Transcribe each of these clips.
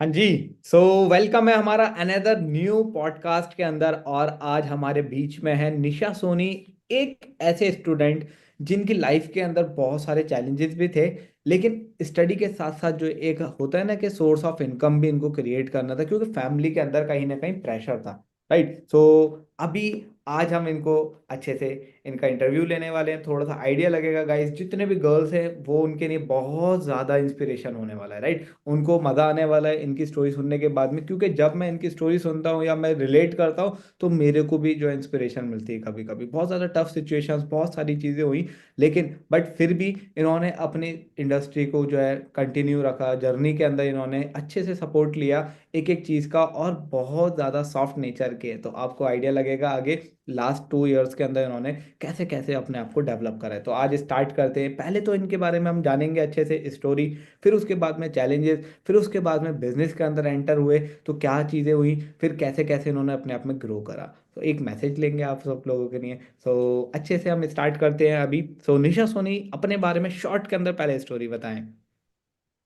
हाँ जी। So welcome है हमारा अनदर न्यू पॉडकास्ट के अंदर। और आज हमारे बीच में है निशा सोनी, एक ऐसे स्टूडेंट जिनकी लाइफ के अंदर बहुत सारे चैलेंजेस भी थे, लेकिन स्टडी के साथ साथ जो एक होता है ना कि सोर्स ऑफ इनकम भी इनको क्रिएट करना था, क्योंकि फैमिली के अंदर कहीं ना कहीं प्रेशर था। राइट। सो अभी आज हम इनको अच्छे से इनका इंटरव्यू लेने वाले हैं। थोड़ा सा आइडिया लगेगा गाइस, जितने भी गर्ल्स हैं वो उनके लिए बहुत ज़्यादा इंस्पिरेशन होने वाला है। राइट। उनको मजा आने वाला है इनकी स्टोरी सुनने के बाद में, क्योंकि जब मैं इनकी स्टोरी सुनता हूँ या मैं रिलेट करता हूँ तो मेरे को भी जो इंस्पिरेशन मिलती है। कभी कभी बहुत ज़्यादा टफ सिचुएशंस, बहुत सारी चीज़ें हुई, लेकिन बट फिर भी इन्होंने अपनी इंडस्ट्री को जो है कंटिन्यू रखा। जर्नी के अंदर इन्होंने अच्छे से सपोर्ट लिया एक एक चीज़ का, और बहुत ज़्यादा सॉफ्ट नेचर के हैं। तो आपको आइडिया लगेगा आगे लास्ट 2 इयर्स के अंदर इन्होंने कैसे कैसे अपने आप को डेवलप करा है। तो आज स्टार्ट करते हैं। पहले तो इनके बारे में हम जानेंगे अच्छे से स्टोरी, फिर उसके बाद में चैलेंजेस, फिर उसके बाद में बिजनेस के अंदर एंटर हुए तो क्या चीज़ें हुई, फिर कैसे कैसे इन्होंने अपने आप में ग्रो करा। तो एक मैसेज लेंगे आप सब लोगों के लिए। अच्छे से हम स्टार्ट करते हैं अभी। निशा सोनी, अपने बारे में शॉर्ट के अंदर पहले स्टोरी बताएं।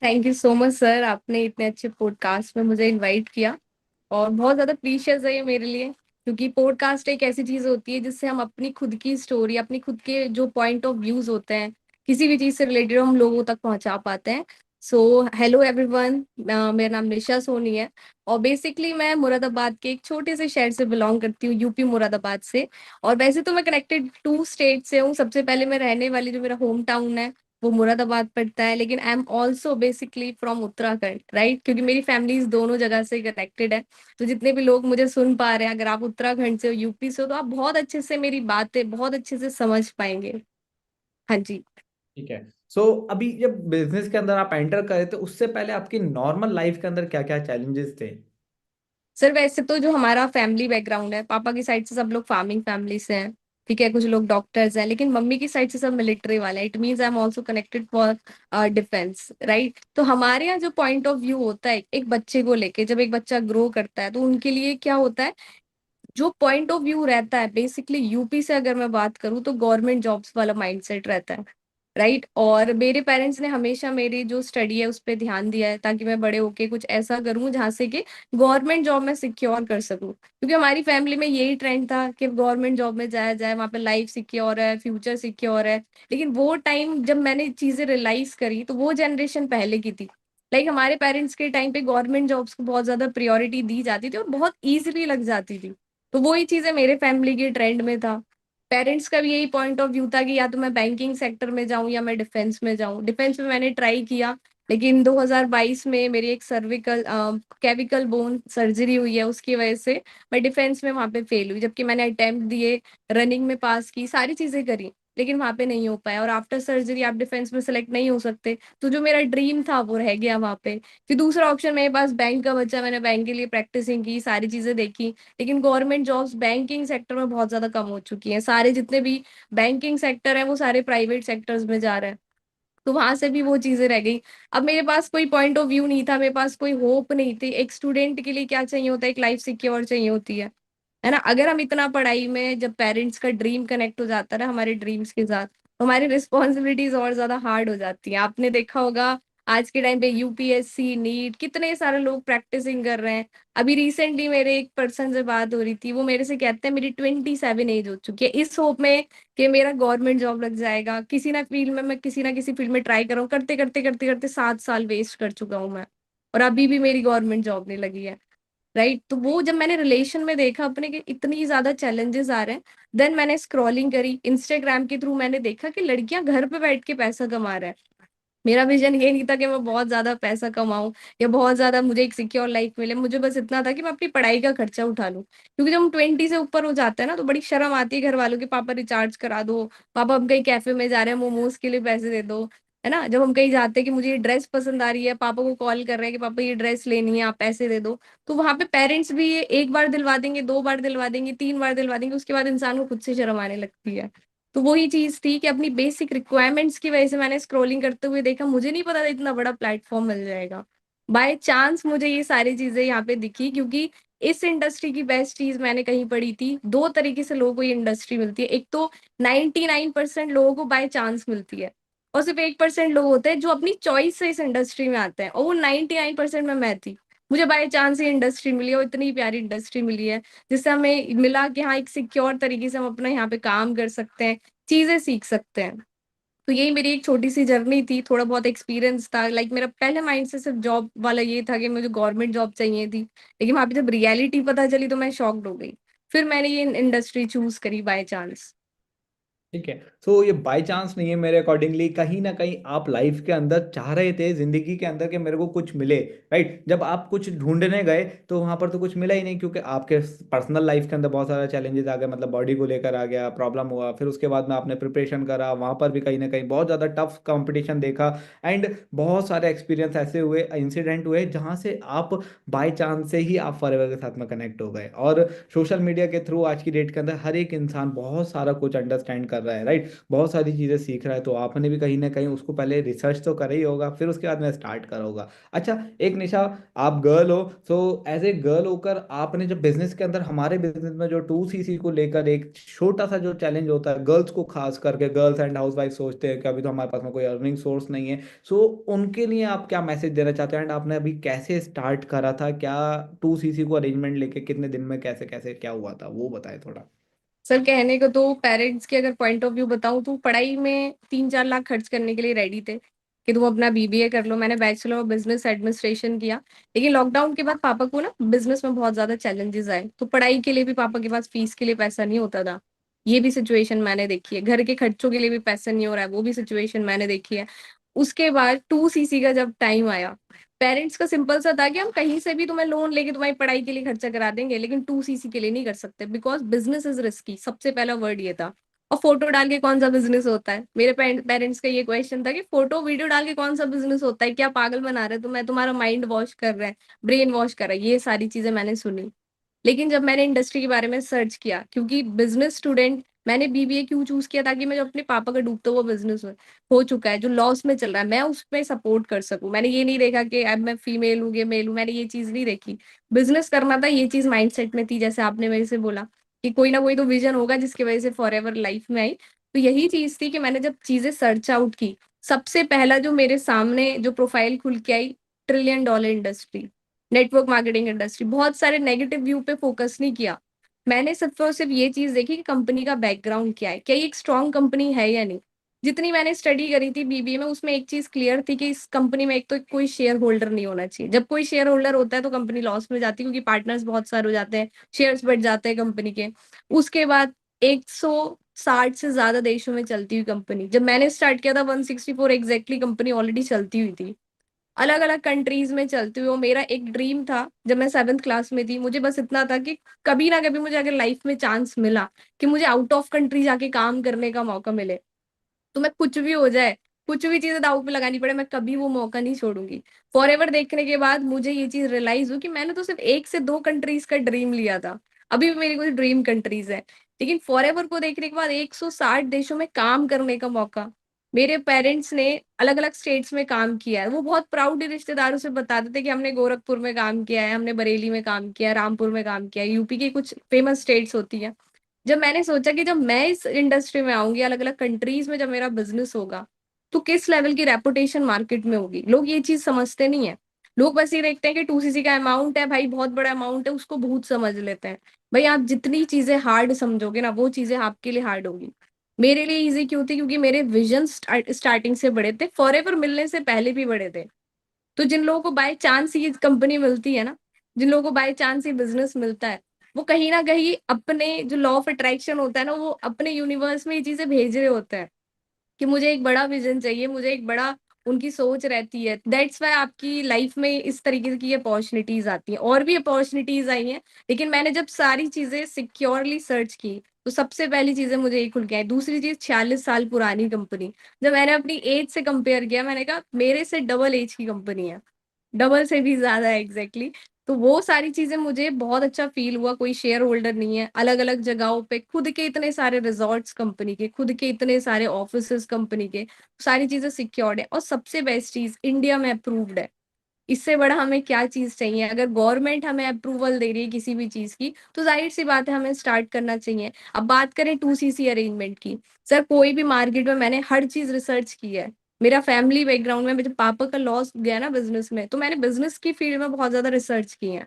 Thank you so much sir, आपने इतने अच्छे पॉडकास्ट में मुझे इनवाइट किया। और बहुत ज़्यादा प्रीशियस है ये मेरे लिए, क्योंकि पॉडकास्ट एक ऐसी चीज़ होती है जिससे हम अपनी खुद की स्टोरी, अपनी खुद के जो पॉइंट ऑफ व्यूज होते हैं किसी भी चीज़ से रिलेटेड, हम लोगों तक पहुंचा पाते हैं। सो हेलो एवरीवन, मेरा नाम निशा सोनी है। और बेसिकली मैं मुरादाबाद के एक छोटे से शहर से बिलोंग करती हूँ, यूपी मुरादाबाद से। और वैसे तो मैं कनेक्टेड 2 स्टेट से हूँ। सबसे पहले मैं रहने वाली, जो मेरा होम टाउन है वो मुरादाबाद पड़ता है, लेकिन I am also basically from Uttarakhand, right, क्योंकि मेरी फैमिलीज दोनों जगह से कनेक्टेड है। तो जितने भी लोग मुझे सुन पा रहे हैं, अगर आप उत्तराखंड से हो, यूपी से हो, तो आप बहुत अच्छे से मेरी बातें बहुत अच्छे से समझ पाएंगे। हाँ जी। ठीक है। अभी जब बिजनेस के अंदर आप एंटर करे तो उससे पहले आपकी नॉर्मल लाइफ के अंदर क्या क्या चैलेंजेस थे? सर वैसे तो जो हमारा फैमिली बैकग्राउंड है, पापा की साइड से सब लोग फार्मिंग फैमिली से हैं। ठीक है, कुछ लोग डॉक्टर्स हैं, लेकिन मम्मी की साइड से सब मिलिट्री वाले हैं। It means I am also connected for defence, right. तो हमारे यहाँ जो पॉइंट ऑफ व्यू होता है एक बच्चे को लेके, जब एक बच्चा ग्रो करता है तो उनके लिए क्या होता है, जो पॉइंट ऑफ व्यू रहता है, बेसिकली यूपी से अगर मैं बात करूँ तो गवर्नमेंट जॉब्स वाला माइंडसेट रहता है, राइट। और मेरे पेरेंट्स ने हमेशा मेरी जो स्टडी है उस पर ध्यान दिया है, ताकि मैं बड़े होके कुछ ऐसा करूं जहाँ से कि गवर्नमेंट जॉब में सिक्योर कर सकूं, क्योंकि हमारी फैमिली में यही ट्रेंड था कि गवर्नमेंट जॉब में जाया जाए, वहां पे लाइफ सिक्योर है, फ्यूचर सिक्योर है। लेकिन वो टाइम जब मैंने चीजें रियलाइज करी तो वो जनरेशन पहले की थी। लाइक हमारे पेरेंट्स के टाइम पे गवर्नमेंट जॉब्स को बहुत ज्यादा प्रियोरिटी दी जाती थी और बहुत इजीली लग जाती थी। तो वही चीजें मेरे फैमिली के ट्रेंड में था। पेरेंट्स का भी यही पॉइंट ऑफ व्यू था कि या तो मैं बैंकिंग सेक्टर में जाऊं या मैं डिफेंस में जाऊं। डिफेंस में मैंने ट्राई किया, लेकिन 2022 में मेरी एक सर्विकल कैविकल बोन सर्जरी हुई है, उसकी वजह से मैं डिफेंस में वहां पे फेल हुई। जबकि मैंने अटेम्प्ट दिए, रनिंग में पास की, सारी चीजें करी, लेकिन वहां पे नहीं हो पाया। और आफ्टर सर्जरी आप डिफेंस में सेलेक्ट नहीं हो सकते, तो जो मेरा ड्रीम था वो रह गया वहां पे। फिर दूसरा ऑप्शन मेरे पास बैंक का बचा, मैंने बैंक के लिए प्रैक्टिसिंग की, सारी चीजें देखी। लेकिन गवर्नमेंट जॉब्स बैंकिंग सेक्टर में बहुत ज्यादा कम हो चुकी हैं। सारे जितने भी बैंकिंग सेक्टर है वो सारे प्राइवेट सेक्टर्स में जा रहे हैं। तो वहां से भी वो चीजें रह गई। अब मेरे पास कोई पॉइंट ऑफ व्यू नहीं था, मेरे पास कोई होप नहीं थी। एक स्टूडेंट के लिए क्या चाहिए होता है, एक लाइफ सिक्योर चाहिए होती है ना। अगर हम इतना पढ़ाई में, जब पेरेंट्स का ड्रीम कनेक्ट हो जाता है ना हमारे ड्रीम्स के साथ, तो हमारी रिस्पॉन्सिबिलिटीज और ज्यादा हार्ड हो जाती है। आपने देखा होगा आज के टाइम पे यूपीएससी नीट कितने सारे लोग प्रैक्टिसिंग कर रहे हैं। अभी रिसेंटली मेरे एक पर्सन से बात हो रही थी, वो मेरे से कहते हैं मेरी 27 एज हो चुकी है, इस होप में कि मेरा गवर्नमेंट जॉब लग जाएगा किसी ना फील्ड में, मैं किसी ना किसी फील्ड में ट्राई कर रहा हूँ, करते करते करते करते 7 साल वेस्ट कर चुका हूँ मैं। और अभी भी मेरी गवर्नमेंट जॉब नहीं लगी है, राइट। तो वो जब मैंने रिलेशन में देखा अपने के इतनी ज्यादा चैलेंजेस आ रहे हैं, देन मैंने स्क्रॉलिंग करी इंस्टाग्राम के थ्रू, मैंने देखा कि लड़कियां घर पे बैठ के पैसा कमा रहे हैं। मेरा विजन ये नहीं था कि मैं बहुत ज्यादा पैसा कमाऊं या बहुत ज्यादा मुझे एक सिक्योर लाइफ मिले। मुझे बस इतना था कि मैं अपनी पढ़ाई का खर्चा उठा लूं, क्योंकि जब हम 20 से ऊपर हो जाते हैं ना तो बड़ी शर्म आती है घर वालों के, पापा रिचार्ज करा दो, पापा हम कहीं कैफे में जा रहे हैं मोमोज के लिए पैसे दे दो, है ना। जब हम कहीं जाते हैं कि मुझे ये ड्रेस पसंद आ रही है, पापा को कॉल कर रहे हैं कि पापा ये ड्रेस लेनी है, आप पैसे दे दो। तो वहां पे पेरेंट्स भी ये एक बार दिलवा देंगे, 2 बार दिलवा देंगे, 3 बार दिलवा देंगे, उसके बाद इंसान को खुद से शर्म आने लगती है। तो वही चीज थी कि अपनी बेसिक रिक्वायरमेंट्स की वजह से मैंने स्क्रॉलिंग करते हुए देखा, मुझे नहीं पता था इतना बड़ा प्लेटफॉर्म मिल जाएगा। बाय चांस मुझे ये सारी चीजें यहाँ पे दिखी, क्योंकि इस इंडस्ट्री की बेस्ट चीज मैंने कहीं पढ़ी थी, 2 तरीके से लोगों को ये इंडस्ट्री मिलती है। एक तो 99% लोगों को बाय चांस मिलती है, और सिर्फ 1% लोग होते हैं जो अपनी चॉइस से इस इंडस्ट्री में आते हैं, और वो 99% में मैं थी। मुझे बाय चांस ये इंडस्ट्री मिली और इतनी प्यारी इंडस्ट्री मिली है, जिससे हमें मिला कि हाँ, एक सिक्योर तरीके से हम अपना यहाँ पे काम कर सकते हैं, चीजें सीख सकते हैं। तो यही मेरी एक छोटी सी जर्नी थी, थोड़ा बहुत एक्सपीरियंस था। लाइक मेरा पहले माइंड से सिर्फ जॉब वाला ये था कि मुझे गवर्नमेंट जॉब चाहिए थी, लेकिन वहां पे जब रियलिटी पता चली तो मैं शॉक्ड हो गई। फिर मैंने ये इंडस्ट्री चूज करी बाय चांस। ठीक है। सो ये बाय चांस नहीं है, मेरे अकॉर्डिंगली कहीं ना कहीं आप लाइफ के अंदर चाह रहे थे, जिंदगी के अंदर कि मेरे को कुछ मिले। राइट, जब आप कुछ ढूंढने गए तो वहां पर तो कुछ मिला ही नहीं, क्योंकि आपके पर्सनल लाइफ के अंदर बहुत सारे चैलेंजेस आ गए, मतलब बॉडी को लेकर आ गया, प्रॉब्लम हुआ। फिर उसके बाद में आपने प्रिपरेशन करा, वहां पर भी कहीं ना कहीं बहुत ज़्यादा टफ कंपटीशन देखा। एंड बहुत सारे एक्सपीरियंस ऐसे हुए, इंसिडेंट हुए, जहाँ से आप बाय चांस से ही आप फॉरएवर के साथ में कनेक्ट हो गए। और सोशल मीडिया के थ्रू आज की डेट के अंदर हर एक इंसान बहुत सारा कुछ अंडरस्टैंड कर रहा है, राइट, बहुत सारी चीज़ें सीख रहा है। तो आपने भी कहीं ना कहीं उसको पहले रिसर्च तो करा ही होगा, फिर उसके बाद में स्टार्ट करा होगा। अच्छा, एक निशा, आप गर्ल हो, सो एज ए गर्ल होकर आपने जब बिजनेस के अंदर, हमारे बिजनेस में जो 2cc को लेकर एक छोटा सा जो चैलेंज होता है, गर्ल्स को खास करके, गर्ल्स एंड हाउस वाइफ सोचते हैं कि अभी तो हमारे पास में कोई अर्निंग सोर्स नहीं है। सो उनके लिए आप क्या मैसेज देना चाहते हैं, एंड आपने अभी कैसे स्टार्ट करा था, क्या 2cc को अरेंजमेंट लेके कितने दिन में, कैसे कैसे क्या हुआ था, वो बताएं थोड़ा। सर कहने को तो पेरेंट्स के अगर पॉइंट ऑफ व्यू बताऊं तो पढ़ाई में 3-4 लाख खर्च करने के लिए रेडी थे कि तुम अपना बीबीए कर लो। मैंने बैचलर ऑफ बिजनेस एडमिनिस्ट्रेशन किया, लेकिन लॉकडाउन के बाद पापा को ना बिजनेस में बहुत ज्यादा चैलेंजेस आए, तो पढ़ाई के लिए भी पापा के पास फीस के लिए पैसा नहीं होता था। ये भी सिचुएशन मैंने देखी है, घर के खर्चों के लिए भी पैसा नहीं हो रहा है, वो भी सिचुएशन मैंने देखी है। उसके बाद 2cc का जब टाइम आया, पेरेंट्स का सिंपल सा था कि हम कहीं से भी तुम्हें लोन लेके तुम्हारी पढ़ाई के लिए खर्चा करा देंगे, लेकिन 2cc के लिए नहीं कर सकते, बिकॉज बिजनेस इज रिस्की। सबसे पहला वर्ड ये था। और फोटो डाल के कौन सा बिजनेस होता है, मेरे पेरेंट्स का ये क्वेश्चन था कि फोटो वीडियो डाल के कौन सा बिजनेस होता है, क्या पागल बना रहे हो तुम्हें, तुम्हारा माइंड वॉश कर रहा है, ब्रेन वॉश कर रहा है। ये सारी चीजें मैंने सुनी। लेकिन जब मैंने इंडस्ट्री के बारे में सर्च किया, क्योंकि बिजनेस स्टूडेंट, मैंने बीबीए क्यों चूज किया, ताकि मैं जो अपने पापा का डूबता हुआ बिजनेस हो चुका है, जो लॉस में चल रहा है, मैं उसमें सपोर्ट कर सकूं। मैंने ये नहीं देखा कि अब मैं फीमेल हूँ या मेल हूँ, मैंने ये चीज नहीं देखी। बिजनेस करना था, ये चीज माइंडसेट में थी, जैसे आपने मेरे से बोला कि कोई ना कोई तो विजन होगा जिसकी वजह से फॉर एवर लाइफ में आई। तो यही चीज थी कि मैंने जब चीजें सर्च आउट की, सबसे पहला जो मेरे सामने जो प्रोफाइल खुल के आई, $1 trillion industry, network marketing industry. बहुत सारे नेगेटिव व्यू पे फोकस नहीं किया, मैंने सिर्फ और सिर्फ ये चीज देखी कि कंपनी का बैकग्राउंड क्या है, क्या ये एक स्ट्रॉन्ग कंपनी है या नहीं। जितनी मैंने स्टडी करी थी बीबीए में, उसमें एक चीज क्लियर थी कि इस कंपनी में एक तो कोई शेयर होल्डर नहीं होना चाहिए। जब कोई शेयर होल्डर होता है तो कंपनी लॉस में जाती है, क्योंकि पार्टनर्स बहुत सारे हो जाते हैं, शेयर्स बढ़ जाते हैं कंपनी के। उसके बाद 160 से ज्यादा देशों में चलती हुई कंपनी, जब मैंने स्टार्ट किया था 164 एग्जैक्टली कंपनी ऑलरेडी चलती हुई थी, अलग अलग कंट्रीज में चलती हुई। वो मेरा एक ड्रीम था, जब मैं 7th क्लास में थी, मुझे बस इतना था कि कभी ना कभी मुझे अगर लाइफ में चांस मिला कि मुझे आउट ऑफ कंट्री जाके काम करने का मौका मिले, तो मैं कुछ भी हो जाए, कुछ भी चीजें दांव पे लगानी पड़े, मैं कभी वो मौका नहीं छोड़ूंगी। फॉर एवर देखने के बाद मुझे ये चीज रियलाइज हुई कि मैंने तो सिर्फ 1 से 2 कंट्रीज का ड्रीम लिया था, अभी भी मेरी कुछ ड्रीम कंट्रीज है, लेकिन फॉर एवर को देखने के बाद 160 देशों में काम करने का मौका। मेरे पेरेंट्स ने अलग अलग स्टेट्स में काम किया है, वो बहुत प्राउड रिश्तेदारों से बताते थे कि हमने गोरखपुर में काम किया है, हमने बरेली में काम किया है, रामपुर में काम किया है, यूपी की कुछ फेमस स्टेट्स होती है। जब मैंने सोचा कि जब मैं इस इंडस्ट्री में आऊंगी, अलग अलग कंट्रीज में जब मेरा बिजनेस होगा, तो किस लेवल की रेपुटेशन मार्केट में होगी। लोग ये चीज समझते नहीं है, लोग बस ये देखते हैं कि 2cc का अमाउंट है भाई, बहुत बड़ा अमाउंट है, उसको बहुत समझ लेते हैं। भाई आप जितनी चीजें हार्ड समझोगे ना, वो चीजें आपके लिए हार्ड होगी। मेरे लिए इजी क्यों थी, क्योंकि मेरे विजन स्टार्टिंग से बड़े थे, फॉरएवर मिलने से पहले भी बड़े थे। तो जिन लोगों को बाय चांस ये कंपनी मिलती है ना, जिन लोगों को बाय चांस ये बिजनेस मिलता है, वो कहीं ना कहीं अपने जो लॉ ऑफ अट्रैक्शन होता है ना, वो अपने यूनिवर्स में ये चीजें भेज रहे होते हैं कि मुझे एक बड़ा विजन चाहिए, मुझे एक बड़ा, उनकी सोच रहती है। दैट्स वाई आपकी लाइफ में इस तरीके की अपॉर्चुनिटीज आती हैं, और भी अपॉर्चुनिटीज आई हैं। लेकिन मैंने जब सारी चीजें सिक्योरली सर्च की, तो सबसे पहली चीजें मुझे ये खुल के आई। दूसरी चीज, 46 साल पुरानी कंपनी। जब मैंने अपनी एज से कंपेयर किया, मैंने कहा मेरे से डबल एज की कंपनी है, डबल से भी ज्यादा है एग्जैक्टली। तो वो सारी चीजें मुझे बहुत अच्छा फील हुआ, कोई शेयर होल्डर नहीं है, अलग अलग जगहों पे खुद के इतने सारे रिजॉर्ट्स कंपनी के, खुद के इतने सारे ऑफिसेज कंपनी के, सारी चीजें सिक्योर्ड है, और सबसे बेस्ट चीज इंडिया में अप्रूव्ड है। इससे बड़ा हमें क्या चीज चाहिए। अगर गवर्नमेंट हमें अप्रूवल दे रही है किसी भी चीज की, तो जाहिर सी बात है हमें स्टार्ट करना चाहिए। अब बात करें 2cc अरेंजमेंट की, सर कोई भी मार्केट में मैंने हर चीज रिसर्च की है, मेरा फैमिली बैकग्राउंड में, जब पापा का लॉस गया ना बिजनेस में, तो मैंने बिजनेस की फील्ड में बहुत ज्यादा रिसर्च की है।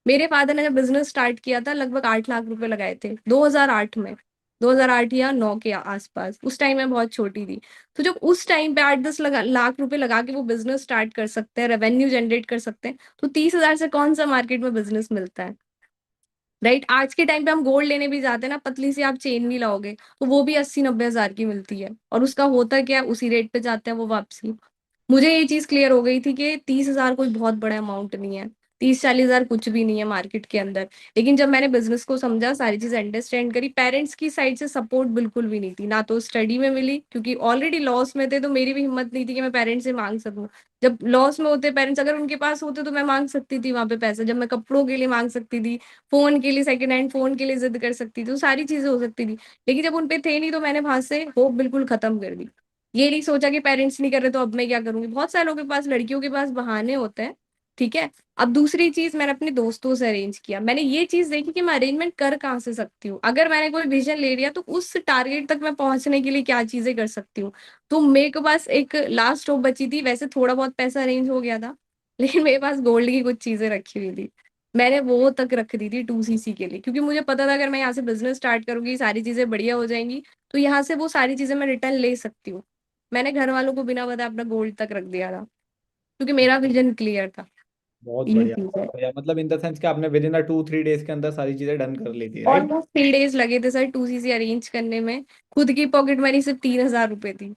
मेरे फादर ने जब बिजनेस स्टार्ट किया था लगभग 8 लाख रुपए लगाए थे 2008 में, 2008 या 9 के आसपास। उस टाइम मैं बहुत छोटी थी। तो जब उस टाइम पे 8-10 लाख रुपए लगा के वो बिजनेस स्टार्ट कर सकते हैं, रेवेन्यू जनरेट कर सकते हैं, तो 30,000 से कौन सा मार्केट में बिजनेस मिलता है? राइट। आज के टाइम पे हम गोल्ड लेने भी जाते हैं ना, पतली सी आप चेन भी लाओगे तो वो भी 80-90 हजार की मिलती है, और उसका होता क्या है, उसी रेट पे जाते हैं वो वापसी। मुझे ये चीज क्लियर हो गई थी कि 30,000 कोई बहुत बड़ा अमाउंट नहीं है, 30-40 हजार कुछ भी नहीं है मार्केट के अंदर। लेकिन जब मैंने बिजनेस को समझा, सारी चीज अंडरस्टैंड करी, पेरेंट्स की साइड से सपोर्ट बिल्कुल भी नहीं थी, ना तो स्टडी में मिली, क्योंकि ऑलरेडी लॉस में थे, तो मेरी भी हिम्मत नहीं थी कि मैं पेरेंट्स से मांग सकूं। जब लॉस में होते पेरेंट्स, अगर उनके पास होते तो मैं मांग सकती थी वहां पे पैसे, जब मैं कपड़ों के लिए मांग सकती थी, फोन के लिए, सेकंड हैंड फोन के लिए जिद कर सकती थी, तो सारी चीजें हो सकती थी। लेकिन जब उनपे थे नहीं, तो मैंने वहां से होप बिल्कुल खत्म कर दी। ये नहीं सोचा कि पेरेंट्स नहीं कर रहे तो अब मैं क्या करूंगी। बहुत सारे लोगों के पास, लड़कियों के पास बहाने होते हैं। ठीक है। अब दूसरी चीज, मैंने अपने दोस्तों से अरेंज किया। मैंने ये चीज देखी कि मैं अरेंजमेंट कर कहाँ से सकती हूँ, अगर मैंने कोई विजन ले लिया तो उस टारगेट तक मैं पहुंचने के लिए क्या चीजें कर सकती हूँ। तो मेरे पास एक लास्ट होप बची थी, वैसे थोड़ा बहुत पैसा अरेंज हो गया था, लेकिन मेरे पास गोल्ड की कुछ चीजें रखी हुई थी। मैंने वो तक रख दी थी 2cc के लिए, क्योंकि मुझे पता था अगर मैं यहाँ से बिजनेस स्टार्ट करूंगी, सारी चीजें बढ़िया हो जाएंगी, तो यहाँ से वो सारी चीजें मैं रिटर्न ले सकती हूँ। मैंने घर वालों को बिना बताए अपना गोल्ड तक रख दिया था, क्योंकि मेरा विजन क्लियर था। बहुत ये बढ़िया, चीज है। बहुत बढ़िया। मतलब इन द सेंस कि आपने विद इन 2-3 डेज के अंदर सारी चीजें डन कर ली थी, राइट? ऑलमोस्ट 3 डेज लगे थे सर 2cc अरेंज करने में। खुद की पॉकेट मनी सिर्फ 3,000 रुपए थी।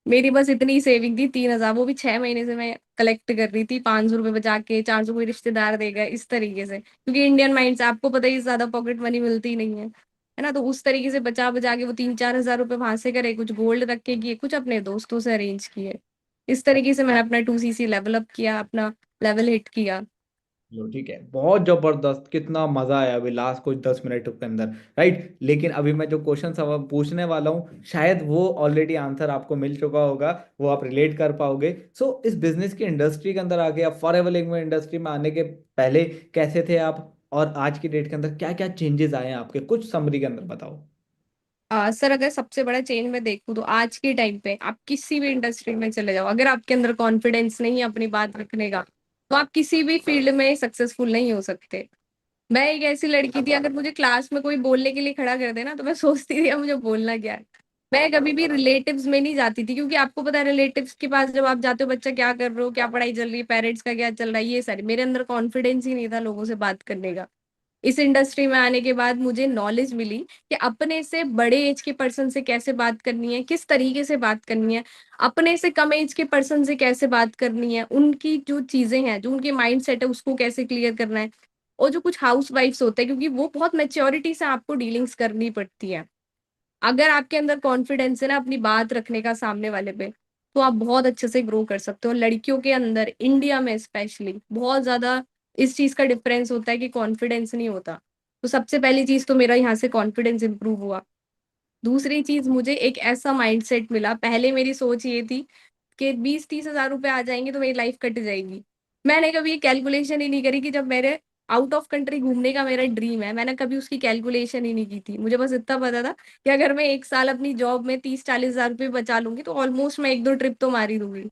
मेरी बस इतनी सेविंग थी 3,000, वो भी 6 महीने से मैं कलेक्ट कर रही थी, 500 रुपए बचा के, 400 कोई रिश्तेदार देगा, इस तरीके से, क्योंकि इंडियन माइंड से आपको पता ही है, ज्यादा पॉकेट मनी मिलती ही नहीं है ना। तो उस तरीके से बचा बचा के वो 3-4 हजार रुपए वहां से करे, कुछ गोल्ड रख के किए, कुछ अपने दोस्तों से अरेंज किए। इस तरीके से मैंने अपना 2cc लेवल अप किया, अपना लेवल हिट किया। लो ठीक है, बहुत जबरदस्त, कितना मजा आया अभी लास्ट कुछ 10 मिनट के अंदर, राइट? लेकिन अभी मैं जो क्वेश्चन सब पूछने वाला हूँ, शायद वो ऑलरेडी आंसर आपको मिल चुका होगा, वो आप रिलेट कर पाओगे। सो इस बिजनेस की इंडस्ट्री के अंदर आके, आप फॉर एवर लिविंग इंडस्ट्री में आने के पहले कैसे थे आप, और आज की डेट के अंदर क्या क्या चेंजेस आए हैं आपके, कुछ समरी के अंदर बताओ। सर अगर सबसे बड़ा चेंज मैं देखूँ तो आज के टाइम पे आप किसी भी इंडस्ट्री में चले जाओ, अगर आपके अंदर कॉन्फिडेंस नहीं है अपनी बात रखने का, तो आप किसी भी फील्ड में सक्सेसफुल नहीं हो सकते। मैं एक ऐसी लड़की थी, अगर मुझे क्लास में कोई बोलने के लिए खड़ा कर देना, तो मैं सोचती थी अब मुझे बोलना क्या है। मैं कभी भी रिलेटिव्स में नहीं जाती थी, क्योंकि आपको पता है रिलेटिव्स के पास जब आप जाते हो, बच्चा क्या कर रहे हो, क्या पढ़ाई चल रही है, पेरेंट्स का क्या चल रहा है, ये सारी, मेरे अंदर कॉन्फिडेंस ही नहीं था लोगों से बात करने का। इस इंडस्ट्री में आने के बाद मुझे नॉलेज मिली कि अपने से बड़े एज के पर्सन से कैसे बात करनी है, किस तरीके से बात करनी है, अपने से कम एज के पर्सन से कैसे बात करनी है, उनकी जो चीजें हैं, जो उनके माइंड सेट है, उसको कैसे क्लियर करना है। और जो कुछ हाउस वाइफ्स होते हैं, क्योंकि वो बहुत मेच्योरिटी से आपको डीलिंग्स करनी पड़ती है। अगर आपके अंदर कॉन्फिडेंस है ना अपनी बात रखने का सामने वाले पे, तो आप बहुत अच्छे से ग्रो कर सकते हो। लड़कियों के अंदर इंडिया में स्पेशली बहुत ज्यादा इस चीज का डिफरेंस होता है कि कॉन्फिडेंस नहीं होता। तो सबसे पहली चीज तो मेरा यहाँ से कॉन्फिडेंस इंप्रूव हुआ। दूसरी चीज, मुझे एक ऐसा माइंडसेट मिला। पहले मेरी सोच ये थी कि 20-30 हजार रुपए आ जाएंगे तो मेरी लाइफ कट जाएगी। मैंने कभी ये कैलकुलेशन ही नहीं करी कि जब मेरे आउट ऑफ कंट्री घूमने का मेरा ड्रीम है, मैंने कभी उसकी कैलकुलेशन ही नहीं की थी। मुझे बस इतना पता था कि अगर मैं एक साल अपनी जॉब में 30-40 हजार रुपये बचा लूंगी, तो ऑलमोस्ट मैं 1-2 ट्रिप तो मार ही दूंगी।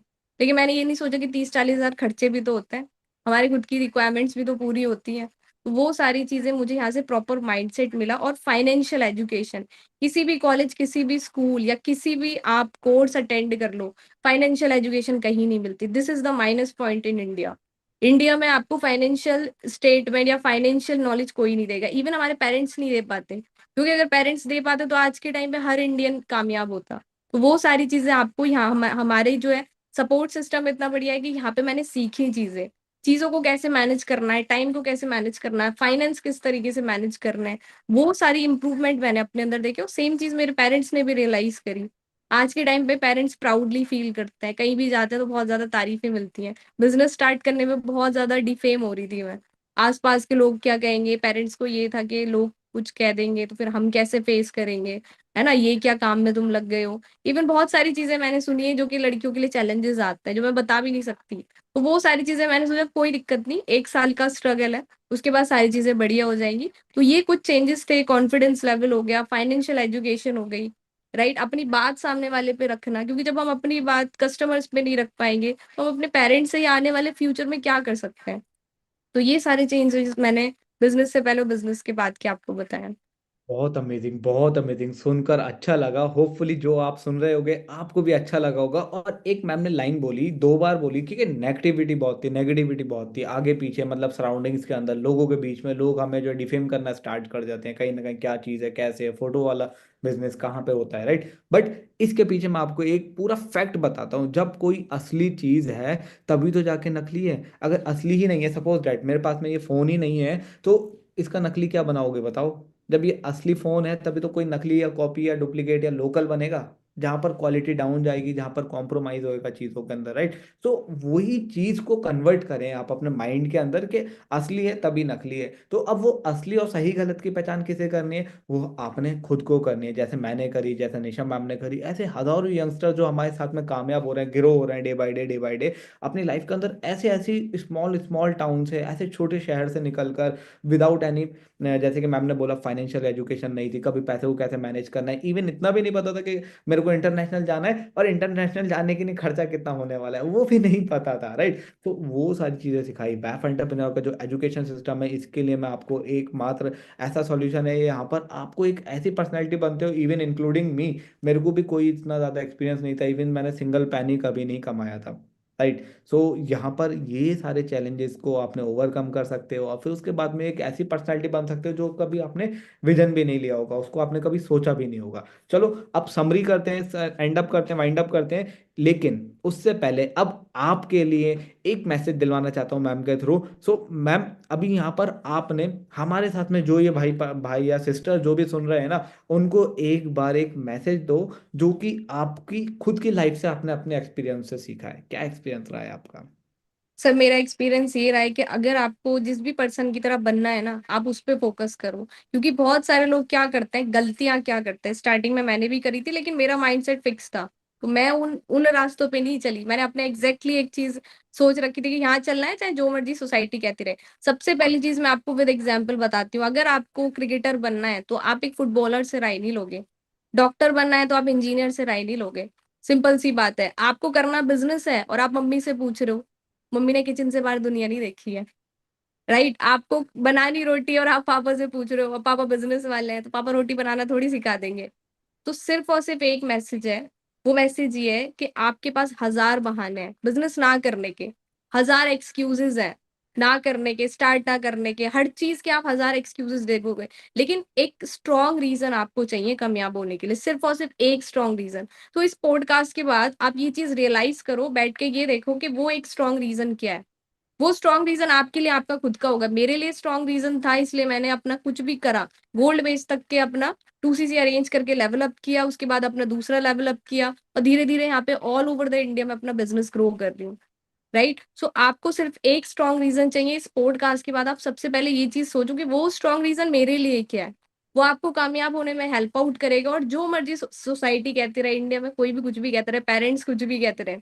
लेकिन मैंने ये नहीं सोचा कि 30-40 हजार खर्चे भी तो होते हैं, हमारी खुद की रिक्वायरमेंट्स भी तो पूरी होती हैं। तो वो सारी चीजें मुझे यहाँ से प्रॉपर माइंडसेट मिला। और फाइनेंशियल एजुकेशन, किसी भी कॉलेज, किसी भी स्कूल या किसी भी आप कोर्स अटेंड कर लो, फाइनेंशियल एजुकेशन कहीं नहीं मिलती। This is the minus point in India. India में आपको फाइनेंशियल स्टेटमेंट या फाइनेंशियल नॉलेज कोई नहीं देगा, इवन हमारे पेरेंट्स नहीं दे पाते, क्योंकि अगर पेरेंट्स दे पाते तो आज के टाइम पे हर इंडियन कामयाब होता। तो वो सारी चीजें आपको यहाँ हमारे जो है सपोर्ट सिस्टम इतना बढ़िया है कि यहाँ पे मैंने सीखी चीजें, चीजों को कैसे मैनेज करना है, टाइम को कैसे मैनेज करना है, फाइनेंस किस तरीके से मैनेज करना है, वो सारी इंप्रूवमेंट मैंने अपने अंदर देखे। और सेम चीज मेरे पेरेंट्स ने भी रियलाइज करी। आज के टाइम पे पेरेंट्स प्राउडली फील करते हैं, कहीं भी जाते हैं तो बहुत ज्यादा तारीफें मिलती हैं। बिजनेस स्टार्ट करने में बहुत ज्यादा डिफेम हो रही थी मैं, आसपास के लोग क्या कहेंगे, पेरेंट्स को ये था कि लोग कुछ कह देंगे तो फिर हम कैसे फेस करेंगे, है ना, ये क्या काम में तुम लग गए हो। इवन बहुत सारी चीजें मैंने सुनी है जो कि लड़कियों के लिए चैलेंजेस आते हैं, जो मैं बता भी नहीं सकती। तो वो सारी चीजें मैंने सोचा कोई दिक्कत नहीं, 1 साल का स्ट्रगल है, उसके बाद सारी चीजें बढ़िया हो जाएंगी। तो ये कुछ चेंजेस थे, कॉन्फिडेंस लेवल हो गया, फाइनेंशियल एजुकेशन हो गई, राइट? अपनी बात सामने वाले पे रखना, क्योंकि जब हम अपनी बात कस्टमर्स पे नहीं रख पाएंगे तो हम अपने पेरेंट्स से या आने वाले फ्यूचर में क्या कर सकते हैं। तो ये सारे चेंजेस मैंने बिजनेस से पहले और बिजनेस के बाद के आपको बताया। बहुत अमेजिंग, बहुत अमेजिंग, सुनकर अच्छा लगा। होपफुली जो आप सुन रहे होगे आपको भी अच्छा लगा होगा। और एक मैम ने लाइन बोली, 2 बार बोली, क्योंकि नेगेटिविटी बहुत थी, नेगेटिविटी बहुत थी आगे पीछे, मतलब सराउंडिंग्स के अंदर, लोगों के बीच में। लोग हमें जो डिफेम करना स्टार्ट कर जाते हैं कहीं ना कहीं, क्या चीज़ है, कैसे है, फोटो वाला बिजनेस कहाँ पे होता है, राइट। बट इसके पीछे मैं आपको एक पूरा फैक्ट बताता हूँ। जब कोई असली चीज़ है तभी तो जाके नकली है। अगर असली ही नहीं है, सपोज डैट मेरे पास में ये फ़ोन ही नहीं है, तो इसका नकली क्या बनाओगे बताओ। जब ये असली फोन है तभी तो कोई नकली या कॉपी या डुप्लीकेट या लोकल बनेगा, जहां पर क्वालिटी डाउन जाएगी, जहां पर कॉम्प्रोमाइज होएगा चीजों के अंदर, राइट। तो वही चीज को कन्वर्ट करें आप अपने माइंड के अंदर के असली है तभी नकली है। तो अब वो असली और सही गलत की पहचान किसे करनी है, वो आपने खुद को करनी है। जैसे मैंने करी, जैसे निशा मैम ने करी, ऐसे हजारों यंगस्टर जो हमारे साथ में कामयाब हो रहे हैं, ग्रो हो रहे हैं day by day, day by day, अपनी लाइफ के अंदर ऐसे ऐसी स्मॉल स्मॉल टाउन से, ऐसे छोटे शहर से निकलकर, विदाउट एनी, जैसे कि मैम ने बोला फाइनेंशियल एजुकेशन नहीं थी, कभी पैसे को कैसे मैनेज करना है, इवन इतना भी नहीं पता था कि मेरे को इंटरनेशनल जाना है, और इंटरनेशनल जाने के लिए खर्चा कितना होने वाला है वो भी नहीं पता था, राइट। तो वो सारी चीजें सिखाई। बैफ एंटरप्रेन्योर का जो एजुकेशन सिस्टम है, इसके लिए मैं आपको एकमात्र ऐसा सॉल्यूशन है, यहाँ पर आपको एक ऐसी पर्सनैलिटी बनते हो, इवन इंक्लूडिंग मी। मेरे को भी कोई इतना ज्यादा एक्सपीरियंस नहीं था, इवन मैंने सिंगल पैनी कभी नहीं कमाया था, राइट। सो यहाँ पर ये सारे चैलेंजेस को आपने ओवरकम कर सकते हो, और फिर उसके बाद में एक ऐसी पर्सनालिटी बन सकते हो जो कभी आपने विजन भी नहीं लिया होगा, उसको आपने कभी सोचा भी नहीं होगा। चलो अब समरी करते हैं, एंड अप करते हैं, वाइंड अप करते हैं। लेकिन उससे पहले अब आपके लिए एक मैसेज दिलवाना चाहता हूँ मैम के थ्रू। सो मैम, अभी यहाँ पर आपने हमारे साथ में जो ये भाई भाई या सिस्टर जो भी सुन रहे हैं ना, उनको एक बार एक मैसेज दो, जो कि आपकी खुद की लाइफ से आपने अपने एक्सपीरियंस से सीखा है। क्या एक्सपीरियंस रहा है आपका? सर मेरा एक्सपीरियंस ये रहा है कि अगर आपको जिस भी पर्सन की तरह बनना है ना, आप उस पे फोकस करो। क्योंकि बहुत सारे लोग क्या करते हैं, गलतियां क्या करते हैं, स्टार्टिंग में मैंने भी करी थी, लेकिन मेरा माइंडसेट फिक्स था। तो मैं उन उन रास्तों पे नहीं चली। मैंने अपने एग्जैक्टली एक चीज सोच रखी थी कि यहाँ चलना है, चाहे जो मर्जी सोसाइटी कहती रहे। सबसे पहली चीज मैं आपको विद एग्जाम्पल बताती हूँ। अगर आपको क्रिकेटर बनना है तो आप एक फुटबॉलर से राय नहीं लोगे। डॉक्टर बनना है तो आप इंजीनियर से राय नहीं लोगे। सिंपल सी बात है। आपको करना बिजनेस है और आप मम्मी से पूछ रहे हो, मम्मी ने किचन से बाहर दुनिया नहीं देखी है। राइट? आपको बनानी रोटी और आप पापा से पूछ रहे हो, और पापा बिजनेस वाले हैं तो पापा रोटी बनाना थोड़ी सिखा देंगे। तो सिर्फ और सिर्फ एक मैसेज है। वो मैसेज ये है कि आपके पास हजार बहाने हैं बिजनेस ना करने के। हजार एक्सक्यूजेस हैं ना करने के, स्टार्ट ना करने के, हर चीज के आप हजार एक्सक्यूजेस देखोगे। लेकिन एक स्ट्रॉन्ग रीजन आपको चाहिए कामयाब होने के लिए, सिर्फ और सिर्फ एक स्ट्रॉन्ग रीजन। तो इस पॉडकास्ट के बाद आप ये चीज रियलाइज करो, बैठ के ये देखो कि वो एक स्ट्रॉन्ग रीजन क्या है। वो स्ट्रॉन्ग रीजन आपके लिए आपका खुद का होगा। मेरे लिए स्ट्रॉन्ग रीजन था, इसलिए मैंने अपना कुछ भी करा, गोल्ड बेस तक के अपना 2cc अरेंज करके लेवल अप किया, उसके बाद अपना दूसरा लेवल अप किया, और धीरे धीरे यहाँ पे ऑल ओवर द इंडिया में अपना बिजनेस ग्रो कर रही हूँ। राइट? सो आपको सिर्फ एक स्ट्रॉन्ग रीजन चाहिए। इस पॉडकास्ट के बाद आप सबसे पहले ये चीज सोचो कि वो स्ट्रॉन्ग रीजन मेरे लिए क्या है। वो आपको कामयाब होने में हेल्प आउट करेगा। और जो मर्जी सोसाइटी कहती रहे, इंडिया में कोई भी कुछ भी कहते रहे, पेरेंट्स कुछ भी कहते रहे,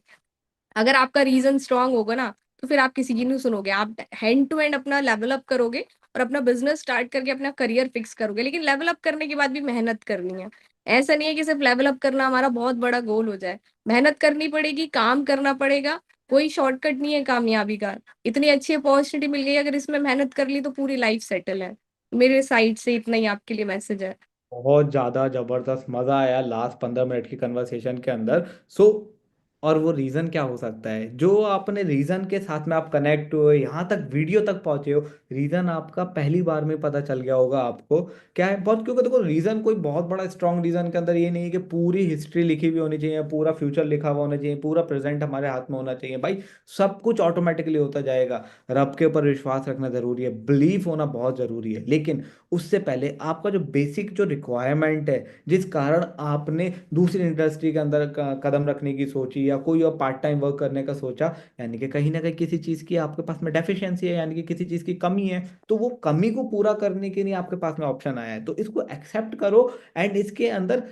अगर आपका रीजन स्ट्रांग होगा ना, तो फिर आप किसी की नहीं सुनोगे। आप हैंड टू हैंड अपना लेवल अप करोगे और अपना बिजनेस स्टार्ट करके अपना करियर फिक्स करोगे। लेकिन लेवल अप करने के बाद भी मेहनत करनी है। ऐसा नहीं है कि सिर्फ लेवल अप करना हमारा बहुत बड़ा गोल हो जाए। मेहनत करनी पड़ेगी, काम करना पड़ेगा। कोई शॉर्टकट नहीं है कामयाबी का। इतनी अच्छी अपॉर्चुनिटी मिल गई, अगर इसमें मेहनत कर ली तो पूरी लाइफ सेटल है। मेरे साइड से इतना ही आपके लिए मैसेज है। बहुत ज्यादा जबरदस्त मजा आया लास्ट 15 मिनट की कन्वर्सेशन के अंदर। सो और वो रीजन क्या हो सकता है, जो आपने रीजन के साथ में आप कनेक्ट हुए, यहाँ तक वीडियो तक पहुंचे हो, रीजन आपका पहली बार में पता चल गया होगा आपको क्या है। बहुत, क्योंकि देखो रीजन कोई बहुत बड़ा स्ट्रॉन्ग रीजन के अंदर ये नहीं है कि पूरी हिस्ट्री लिखी हुई होनी चाहिए, पूरा फ्यूचर लिखा हुआ होना चाहिए, पूरा प्रेजेंट हमारे हाथ में होना चाहिए। भाई सब कुछ ऑटोमेटिकली होता जाएगा। रब के ऊपर विश्वास रखना जरूरी है, बिलीफ होना बहुत जरूरी है, लेकिन उससे पहले आपका जो बेसिक जो रिक्वायरमेंट है, जिस कारण आपने दूसरी इंडस्ट्री के अंदर कदम रखने की सोची या कोई और पार्ट टाइम वर्क करने का सोचा, यानी कि कहीं ना कहीं किसी चीज की आपके पास में डेफिशिएंसी है, यानी कि किसी चीज की कमी है। तो वो कमी को पूरा करने के लिए आपके पास में ऑप्शन आया है, तो इसको एक्सेप्ट करो। एंड इसके अंदर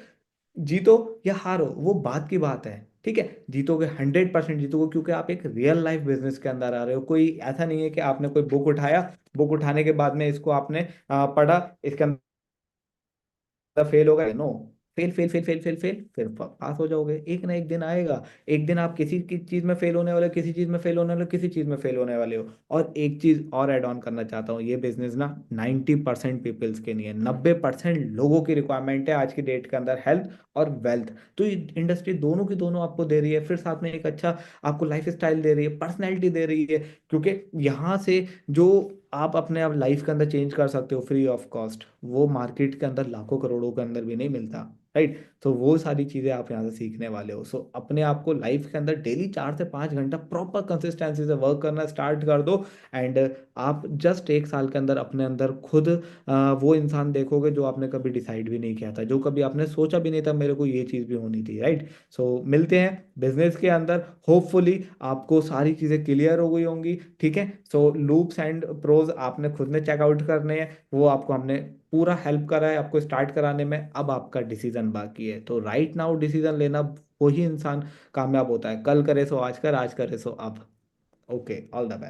जीतो या हारो वो बात की बात है, ठीक है। जीतोगे, 100% जीतोगे, क्योंकि आप एक रियल लाइफ बिजनेस के अंदर आ रहे हो। कोई ऐसा नहीं है कि आपने कोई बुक उठाया, बुक उठाने के बाद में इसको आपने पढ़ा, इसके अंदर फेल हो गए, no. Fail fail fail fail fail fail, फिर पास हो जाओगे। एक ना एक दिन आएगा, एक दिन आप किसी की चीज में फेल होने वाले हो, किसी चीज में फेल होने वाले हो, किसी चीज में फेल होने वाले हो। और एक चीज और ऐड ऑन करना चाहता हूँ, ये बिजनेस ना 90% पीपल्स के नहीं है, 90% लोगों की रिक्वायरमेंट है आज की डेट के अंदर, हेल्थ और वेल्थ। तो ये इंडस्ट्री दोनों की दोनों आपको दे रही है, फिर साथ में एक अच्छा आपको लाइफ स्टाइल दे रही है, पर्सनैलिटी दे रही है। क्योंकि यहाँ से जो आप अपने आप लाइफ के अंदर चेंज कर सकते हो फ्री ऑफ कॉस्ट, वो मार्केट के अंदर लाखों करोड़ों के अंदर भी नहीं मिलता, राइट। तो वो सारी चीजें आप यहाँ से सीखने वाले हो। सो अपने आप को लाइफ के अंदर डेली 4 से 5 घंटा प्रॉपर कंसिस्टेंसी से वर्क करना स्टार्ट कर दो। एंड आप जस्ट एक साल के अंदर अपने अंदर खुद वो इंसान देखोगे जो आपने कभी डिसाइड भी नहीं किया था, जो कभी आपने सोचा भी नहीं था मेरे को ये चीज़ भी होनी थी, राइट। सो मिलते हैं बिजनेस के अंदर, होपफुली आपको सारी चीज़ें क्लियर हो गई होंगी, ठीक है। सो लूप्स एंड प्रोज आपने खुद ने चेकआउट करने हैं, वो आपको हमने पूरा हेल्प करा है आपको स्टार्ट कराने में। अब आपका डिसीजन बाकी है, तो राइट नाउ डिसीजन लेना, वही इंसान कामयाब होता है। कल करे सो आज कर, आज करे सो अब। Okay, all the best.